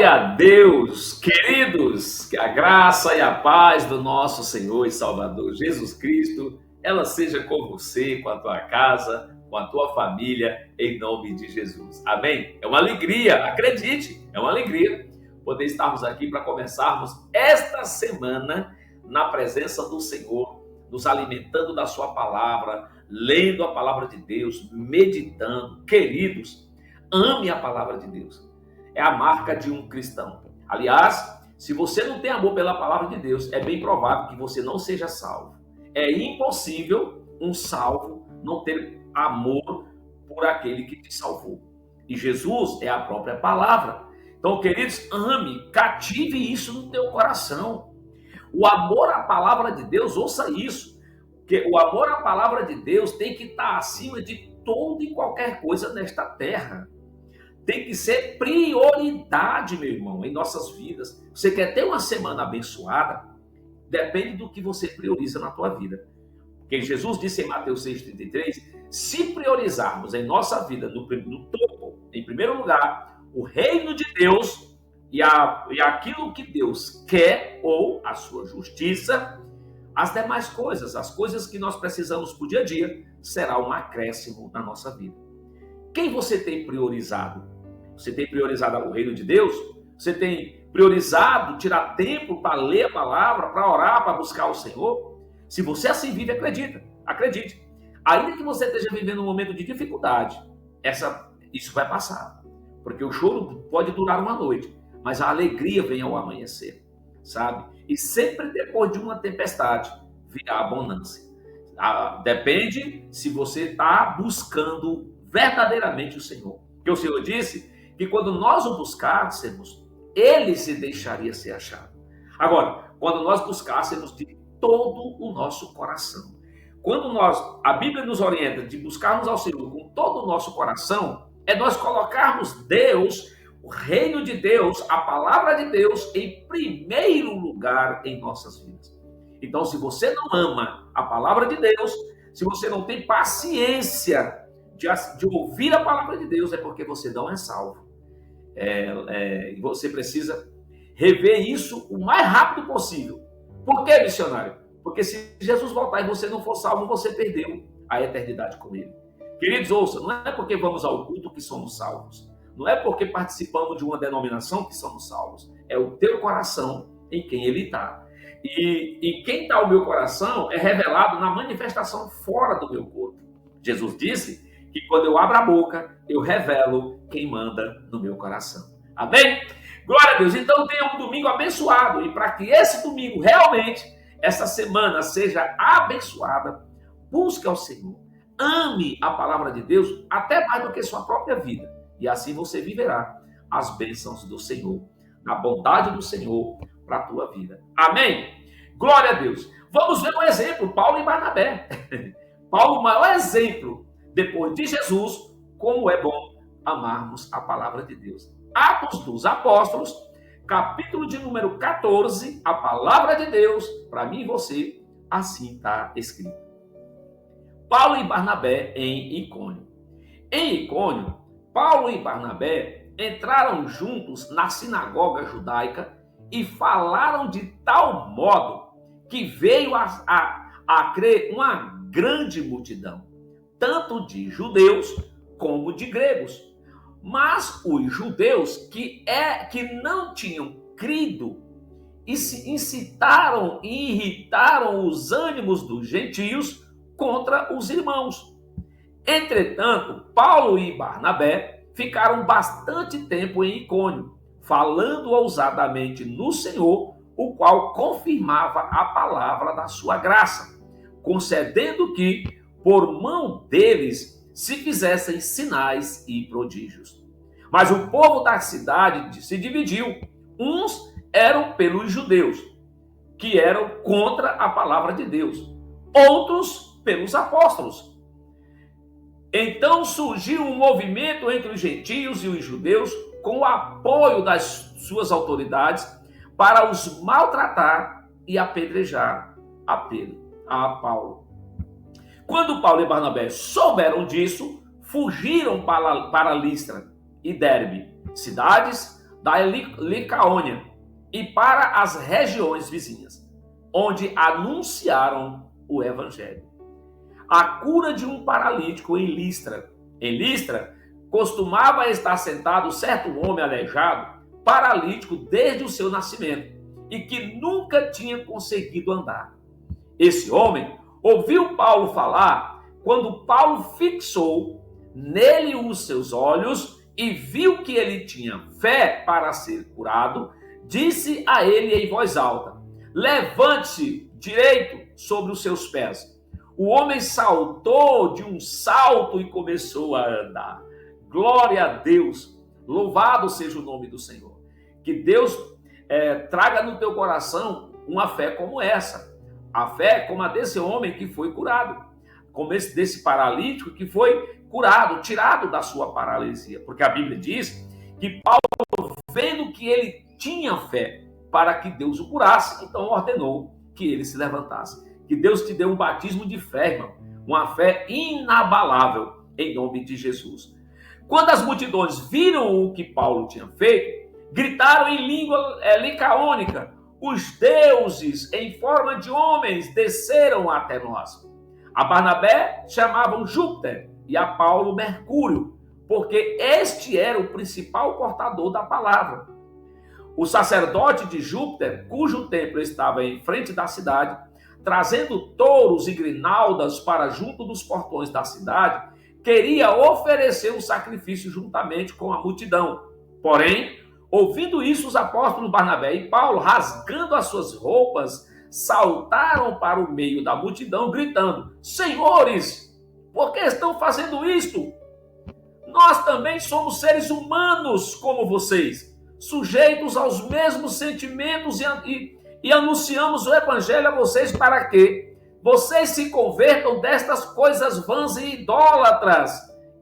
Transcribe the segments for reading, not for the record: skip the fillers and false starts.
Glória a Deus, queridos, que a graça e a paz do nosso Senhor e Salvador Jesus Cristo, ela seja com você, com a tua casa, com a tua família, em nome de Jesus. Amém? É uma alegria, acredite, é uma alegria poder estarmos aqui para começarmos esta semana na presença do Senhor, nos alimentando da sua palavra, lendo a palavra de Deus, meditando. Queridos, ame a palavra de Deus. É a marca de um cristão. Aliás, se você não tem amor pela palavra de Deus, é bem provável que você não seja salvo. É impossível um salvo não ter amor por aquele que te salvou. E Jesus é a própria palavra. Então, queridos, ame, cative isso no teu coração. O amor à palavra de Deus, ouça isso, que o amor à palavra de Deus tem que estar acima de toda e qualquer coisa nesta terra. Tem que ser prioridade, meu irmão, em nossas vidas. Você quer ter uma semana abençoada? Depende do que você prioriza na tua vida. Porque Jesus disse em Mateus 6,33, se priorizarmos em nossa vida, no topo, em primeiro lugar, o reino de Deus e aquilo que Deus quer, ou a sua justiça, as demais coisas, as coisas que nós precisamos para o dia a dia, será um acréscimo na nossa vida. Quem você tem priorizado? Você tem priorizado o reino de Deus? Você tem priorizado tirar tempo para ler a palavra, para orar, para buscar o Senhor? Se você assim vive, acredite. Ainda que você esteja vivendo um momento de dificuldade, isso vai passar. Porque o choro pode durar uma noite, mas a alegria vem ao amanhecer, sabe? E sempre depois de uma tempestade, virá a bonança. Depende se você está buscando verdadeiramente o Senhor. Porque o Senhor disse que quando nós o buscássemos, ele se deixaria ser achado. Agora, quando nós buscássemos de todo o nosso coração, a Bíblia nos orienta de buscarmos ao Senhor com todo o nosso coração, é nós colocarmos Deus, o reino de Deus, a palavra de Deus, em primeiro lugar em nossas vidas. Então, se você não ama a palavra de Deus, se você não tem paciência de ouvir a palavra de Deus, é porque você não é salvo. Você precisa rever isso o mais rápido possível. Por que, missionário? Porque se Jesus voltar e você não for salvo, você perdeu a eternidade com ele. Queridos, ouça, não é porque vamos ao culto que somos salvos. Não é porque participamos de uma denominação que somos salvos. É o teu coração em quem ele está. E quem está o meu coração é revelado na manifestação fora do meu corpo. Jesus disse que quando eu abro a boca, eu revelo quem manda no meu coração. Amém? Glória a Deus. Então tenha um domingo abençoado. E para que esse domingo realmente, essa semana seja abençoada, busque ao Senhor. Ame a palavra de Deus até mais do que sua própria vida. E assim você viverá as bênçãos do Senhor, na bondade do Senhor para a tua vida. Amém? Glória a Deus. Vamos ver um exemplo, Paulo e Barnabé. Paulo, o maior exemplo, depois de Jesus, como é bom amarmos a palavra de Deus. Atos dos Apóstolos, capítulo de número 14, a palavra de Deus, para mim e você, assim está escrito. Paulo e Barnabé em Icônio. Em Icônio, Paulo e Barnabé entraram juntos na sinagoga judaica e falaram de tal modo que veio a crer uma grande multidão, tanto de judeus como de gregos. Mas os judeus que não tinham crido incitaram e irritaram os ânimos dos gentios contra os irmãos. Entretanto, Paulo e Barnabé ficaram bastante tempo em Icônio, falando ousadamente no Senhor, o qual confirmava a palavra da sua graça, concedendo que, por mão deles, se fizessem sinais e prodígios. Mas o povo da cidade se dividiu. Uns eram pelos judeus, que eram contra a palavra de Deus. Outros pelos apóstolos. Então surgiu um movimento entre os gentios e os judeus, com o apoio das suas autoridades, para os maltratar e apedrejar a Paulo. Quando Paulo e Barnabé souberam disso, fugiram para Listra e Derbe, cidades da Licaônia e para as regiões vizinhas, onde anunciaram o evangelho. A cura de um paralítico em Listra. Em Listra, costumava estar sentado certo homem aleijado, paralítico desde o seu nascimento, e que nunca tinha conseguido andar. Esse homem ouviu Paulo falar quando Paulo fixou nele os seus olhos e viu que ele tinha fé para ser curado, disse a ele em voz alta: levante-se direito sobre os seus pés. O homem saltou de um salto e começou a andar. Glória a Deus, louvado seja o nome do Senhor. Que Deus traga no teu coração uma fé como essa. A fé como a desse homem que foi curado. Como desse paralítico que foi curado, tirado da sua paralisia. Porque a Bíblia diz que Paulo, vendo que ele tinha fé para que Deus o curasse, então ordenou que ele se levantasse. Que Deus te dê um batismo de fé, irmão. Uma fé inabalável, em nome de Jesus. Quando as multidões viram o que Paulo tinha feito, gritaram em língua licaônica: os deuses em forma de homens desceram até nós. A Barnabé chamavam Júpiter e a Paulo Mercúrio, porque este era o principal portador da palavra. O sacerdote de Júpiter, cujo templo estava em frente da cidade, trazendo touros e grinaldas para junto dos portões da cidade, queria oferecer um sacrifício juntamente com a multidão. Porém, ouvindo isso, os apóstolos Barnabé e Paulo, rasgando as suas roupas, saltaram para o meio da multidão, gritando: senhores, por que estão fazendo isto? Nós também somos seres humanos como vocês, sujeitos aos mesmos sentimentos e anunciamos o evangelho a vocês para que vocês se convertam destas coisas vãs e idólatras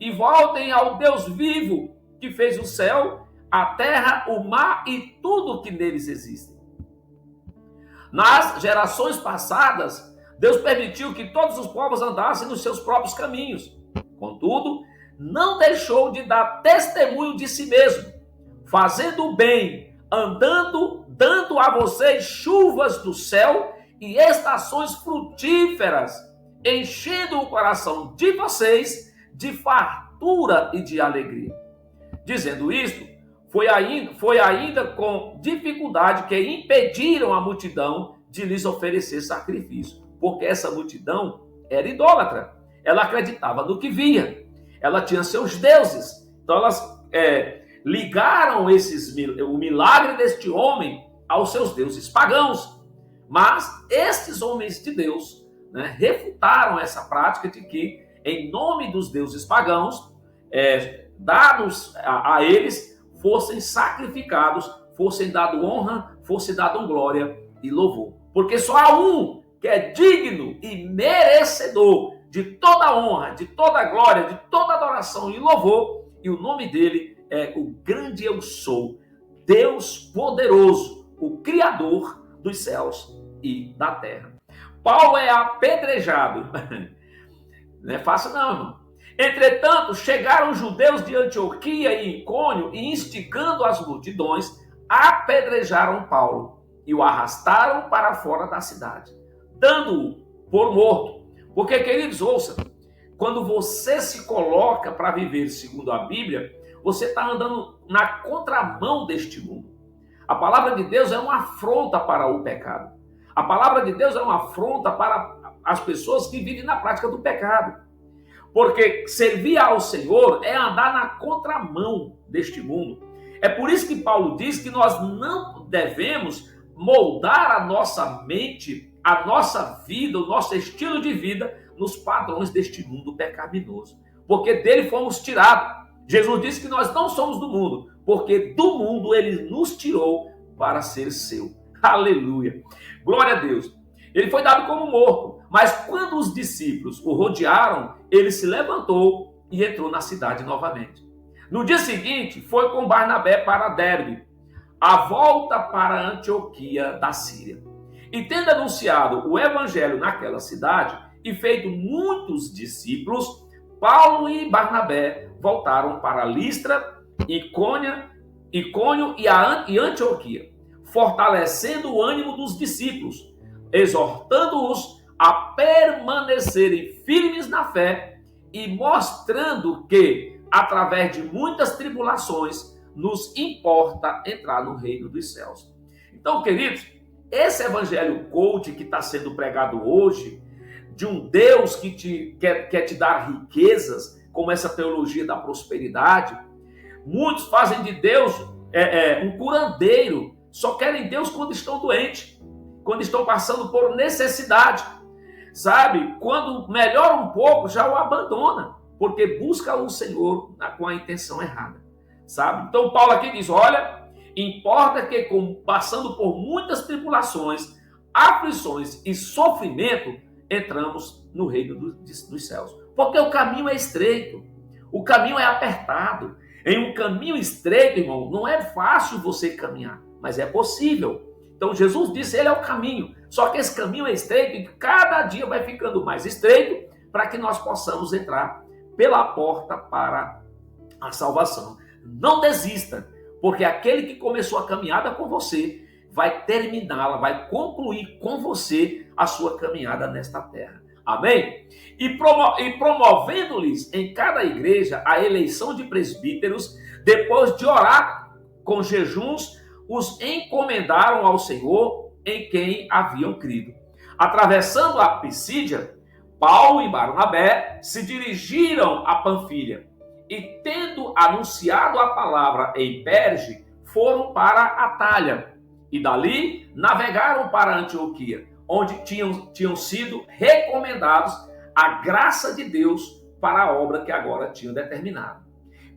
e voltem ao Deus vivo que fez o céu, a terra, o mar e tudo que neles existe. Nas gerações passadas, Deus permitiu que todos os povos andassem nos seus próprios caminhos. Contudo, não deixou de dar testemunho de si mesmo, fazendo o bem, dando a vocês chuvas do céu e estações frutíferas, enchendo o coração de vocês de fartura e de alegria. Dizendo isto, foi ainda com dificuldade que impediram a multidão de lhes oferecer sacrifício, porque essa multidão era idólatra, ela acreditava no que via, ela tinha seus deuses, então elas ligaram o milagre deste homem aos seus deuses pagãos. Mas estes homens de Deus, refutaram essa prática de que, em nome dos deuses pagãos, dados a eles, fossem sacrificados, fossem dado honra, fosse dado glória e louvor. Porque só há um que é digno e merecedor de toda honra, de toda glória, de toda adoração e louvor, e o nome dele é o grande eu sou, Deus poderoso, o Criador dos céus e da terra. Paulo é apedrejado. Não é fácil não, irmão. Entretanto, chegaram os judeus de Antioquia e Icônio e, instigando as multidões, apedrejaram Paulo e o arrastaram para fora da cidade, dando-o por morto. Porque, queridos, ouça, quando você se coloca para viver segundo a Bíblia, você está andando na contramão deste mundo. A palavra de Deus é uma afronta para o pecado. A palavra de Deus é uma afronta para as pessoas que vivem na prática do pecado. Porque servir ao Senhor é andar na contramão deste mundo. É por isso que Paulo diz que nós não devemos moldar a nossa mente, a nossa vida, o nosso estilo de vida nos padrões deste mundo pecaminoso. Porque dele fomos tirados. Jesus disse que nós não somos do mundo, porque do mundo ele nos tirou para ser seu. Aleluia. Glória a Deus. Ele foi dado como morto, mas quando os discípulos o rodearam, ele se levantou e entrou na cidade novamente. No dia seguinte, foi com Barnabé para Derbe, a volta para Antioquia da Síria. E tendo anunciado o evangelho naquela cidade e feito muitos discípulos, Paulo e Barnabé voltaram para Listra, Icônia Icônio e Antioquia, fortalecendo o ânimo dos discípulos, exortando-os a permanecerem firmes na fé e mostrando que, através de muitas tribulações, nos importa entrar no reino dos céus. Então, queridos, esse evangelho coach que está sendo pregado hoje, de um Deus que quer te dar riquezas, como essa teologia da prosperidade, muitos fazem de Deus um curandeiro, só querem Deus quando estão doentes, quando estão passando por necessidade, sabe? Quando melhora um pouco, já o abandona, porque busca o Senhor com a intenção errada, sabe? Então Paulo aqui diz, olha, importa que passando por muitas tribulações, aflições e sofrimento, entramos no reino dos céus. Porque o caminho é estreito, o caminho é apertado. Em um caminho estreito, irmão, não é fácil você caminhar, mas é possível. Então Jesus disse, ele é o caminho. Só que esse caminho é estreito e cada dia vai ficando mais estreito para que nós possamos entrar pela porta para a salvação. Não desista, porque aquele que começou a caminhada com você vai terminá-la, vai concluir com você a sua caminhada nesta terra. Amém? E promovendo-lhes em cada igreja a eleição de presbíteros, depois de orar com jejuns, os encomendaram ao Senhor em quem haviam crido. Atravessando a Pisídia, Paulo e Barnabé se dirigiram a Panfilha e, tendo anunciado a palavra em Perge, foram para Atalha e dali navegaram para Antioquia, onde tinham sido recomendados a graça de Deus para a obra que agora tinham determinado.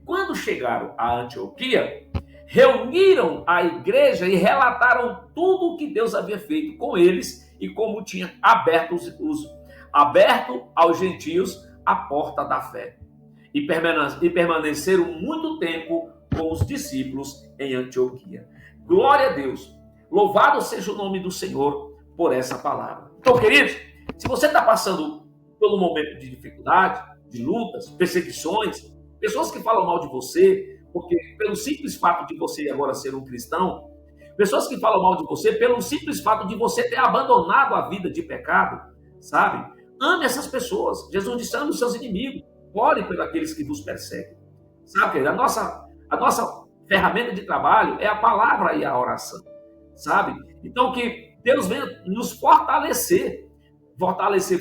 Quando chegaram a Antioquia, reuniram a igreja e relataram tudo o que Deus havia feito com eles e como tinha aberto aos gentios a porta da fé. E permaneceram muito tempo com os discípulos em Antioquia. Glória a Deus! Louvado seja o nome do Senhor por essa palavra. Então, queridos, se você está passando por um momento de dificuldade, de lutas, perseguições, pessoas que falam mal de você, porque pelo simples fato de você agora ser um cristão, pessoas que falam mal de você pelo simples fato de você ter abandonado a vida de pecado, sabe? Ame essas pessoas. Jesus disse, ame os seus inimigos. Ore por aqueles que vos perseguem. Sabe, querido? A nossa ferramenta de trabalho é a palavra e a oração. Sabe? Então, que Deus venha nos fortalecer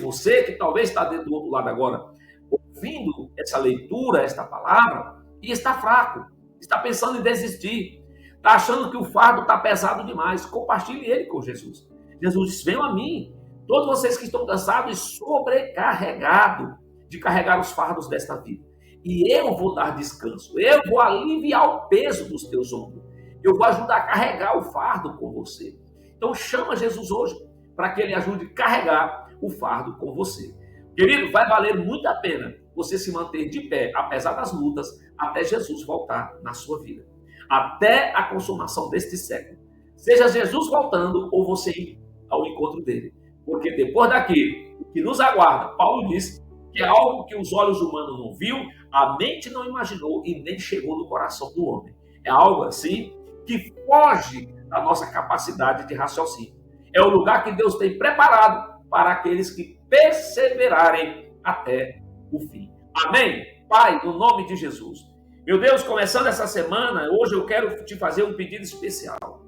você, que talvez está do outro lado agora, ouvindo essa leitura, esta palavra, e está fraco, está pensando em desistir, está achando que o fardo está pesado demais. Compartilhe ele com Jesus. Jesus disse, venham a mim, todos vocês que estão cansados e sobrecarregados de carregar os fardos desta vida, e eu vou dar descanso, eu vou aliviar o peso dos teus ombros, eu vou ajudar a carregar o fardo com você. Então chama Jesus hoje para que ele ajude a carregar o fardo com você. Querido, vai valer muito a pena você se manter de pé, apesar das lutas, até Jesus voltar na sua vida. Até a consumação deste século. Seja Jesus voltando ou você ir ao encontro dele. Porque depois daqui, o que nos aguarda, Paulo diz que é algo que os olhos humanos não viu, a mente não imaginou e nem chegou no coração do homem. É algo assim que foge da nossa capacidade de raciocínio. É o lugar que Deus tem preparado para aqueles que perseverarem até o fim. Amém? Pai, no nome de Jesus. Meu Deus, começando essa semana, hoje eu quero te fazer um pedido especial.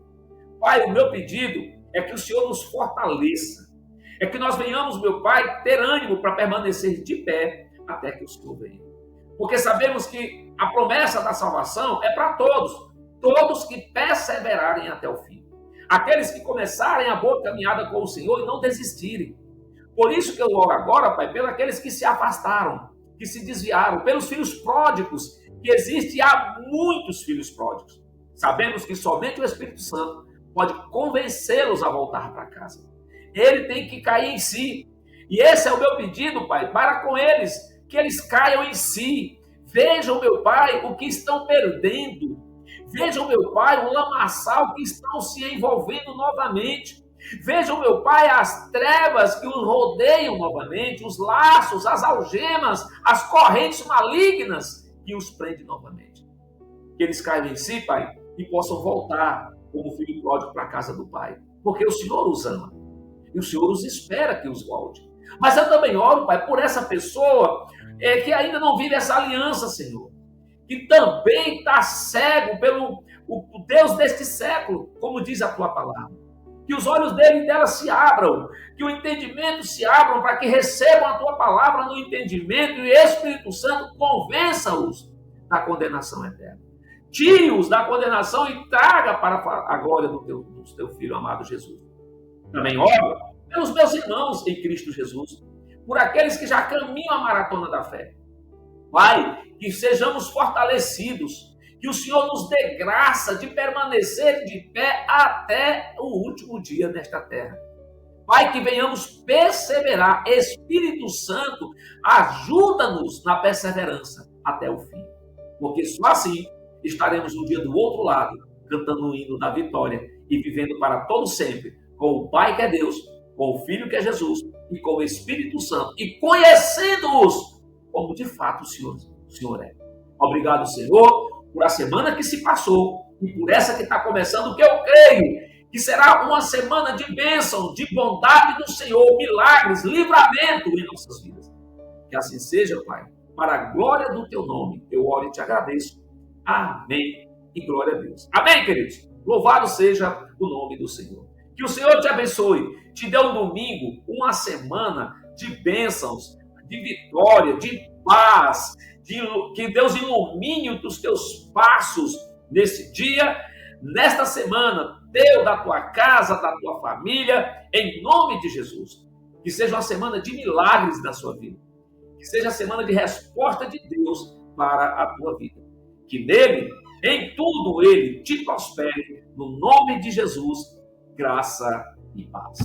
Pai, o meu pedido é que o Senhor nos fortaleça. É que nós venhamos, meu Pai, ter ânimo para permanecer de pé até que o Senhor venha. Porque sabemos que a promessa da salvação é para todos que perseverarem até o fim. Aqueles que começarem a boa caminhada com o Senhor e não desistirem. Por isso que eu oro agora, Pai, pelos aqueles que se afastaram, que se desviaram, pelos filhos pródigos, que existem há muitos filhos pródigos. Sabemos que somente o Espírito Santo pode convencê-los a voltar para casa. Ele tem que cair em si. E esse é o meu pedido, Pai, para com eles, que eles caiam em si. Vejam, meu Pai, o que estão perdendo. Vejam, meu Pai, o lamaçal que estão se envolvendo novamente. Vejam, meu Pai, as trevas que os rodeiam novamente, os laços, as algemas, as correntes malignas que os prendem novamente. Que eles caiam em si, Pai, e possam voltar como filho pródigo para a casa do Pai. Porque o Senhor os ama. E o Senhor os espera que os volte. Mas eu também oro, Pai, por essa pessoa que ainda não vive essa aliança, Senhor. Que também está cego pelo o Deus deste século, como diz a tua palavra. Que os olhos dele e dela se abram, que o entendimento se abram para que recebam a tua palavra no entendimento e o Espírito Santo convença-os da condenação eterna. Tire-os da condenação e traga para a glória do teu Filho amado Jesus. Também oro pelos meus irmãos em Cristo Jesus, por aqueles que já caminham a maratona da fé. Pai, que sejamos fortalecidos, que o Senhor nos dê graça de permanecer de pé até o último dia desta terra. Pai, que venhamos perseverar. Espírito Santo, ajuda-nos na perseverança até o fim. Porque só assim estaremos no dia do outro lado, cantando o hino da vitória e vivendo para todo sempre, com o Pai que é Deus, com o Filho que é Jesus e com o Espírito Santo, e conhecendo-os como de fato o Senhor é. Obrigado, Senhor, por a semana que se passou e por essa que está começando, que eu creio que será uma semana de bênção, de bondade do Senhor, milagres, livramento em nossas vidas. Que assim seja, Pai, para a glória do teu nome, eu oro e te agradeço. Amém e glória a Deus. Amém, queridos? Louvado seja o nome do Senhor. Que o Senhor te abençoe, te dê um domingo, uma semana de bênçãos, de vitória, de paz, que Deus ilumine os teus passos nesse dia, nesta semana, teu, da tua casa, da tua família, em nome de Jesus. Que seja uma semana de milagres na sua vida. Que seja a semana de resposta de Deus para a tua vida. Que nele, em tudo ele te prospere, no nome de Jesus, graça e paz.